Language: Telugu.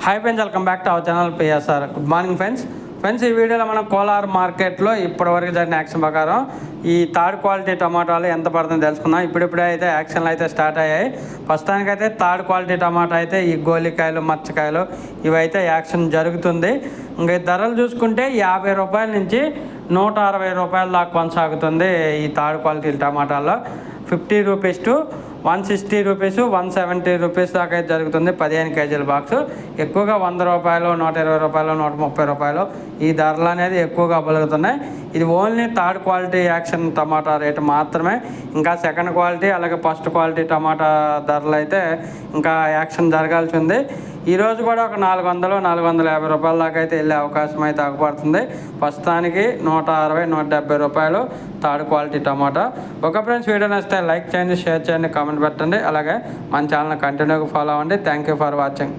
Hi friends, welcome back to our channel PSR. Good morning friends. ఈ వీడియోలో మనం కోలార్ మార్కెట్లో ఇప్పటివరకు జరిగిన యాక్షన్ ప్రకారం ఈ థర్డ్ క్వాలిటీ టమాటాలు ఎంత పడుతుందో తెలుసుకుందాం. ఇప్పుడిప్పుడే అయితే యాక్షన్లు అయితే స్టార్ట్ అయ్యాయి. ప్రస్తుతానికైతే థర్డ్ క్వాలిటీ టమాటా అయితే ఈ గోలికాయలు, మచ్చకాయలు ఇవైతే యాక్షన్ జరుగుతుంది. ఇంకా ధరలు చూసుకుంటే 50 రూపాయల నుంచి 160 రూపాయల దాకా కొనసాగుతుంది. ఈ థర్డ్ క్వాలిటీ టమాటాల్లో 50 రూపీస్ టు 160 రూపీస్, 170 రూపీస్ దాకా అయితే జరుగుతుంది 15 కేజీల బాక్స్. ఎక్కువగా 100 రూపాయలు, 120 రూపాయలు, 130 రూపాయలు ఈ ధరలు అనేది ఎక్కువగా పలుకుతున్నాయి. ఇది ఓన్లీ థర్డ్ క్వాలిటీ యాక్షన్ టమాటా రేటు మాత్రమే. ఇంకా సెకండ్ క్వాలిటీ అలాగే ఫస్ట్ క్వాలిటీ టమాటా ధరలు అయితే ఇంకా యాక్షన్ జరగాల్సి ఉంది. ఈరోజు కూడా ఒక 400, 450 రూపాయల దాకా అయితే వెళ్ళే అవకాశం అయితే అగపడుతుంది. ప్రస్తుతానికి 160, 170 రూపాయలు థర్డ్ క్వాలిటీ టమాటా. ఒక ఫ్రెండ్స్, వీడియో నచ్చితే లైక్ చేయండి, షేర్ చేయండి, కామెంట్ పెట్టండి. అలాగే మన ఛానల్ కంటిన్యూగా ఫాలో అవ్వండి. Thank you for watching.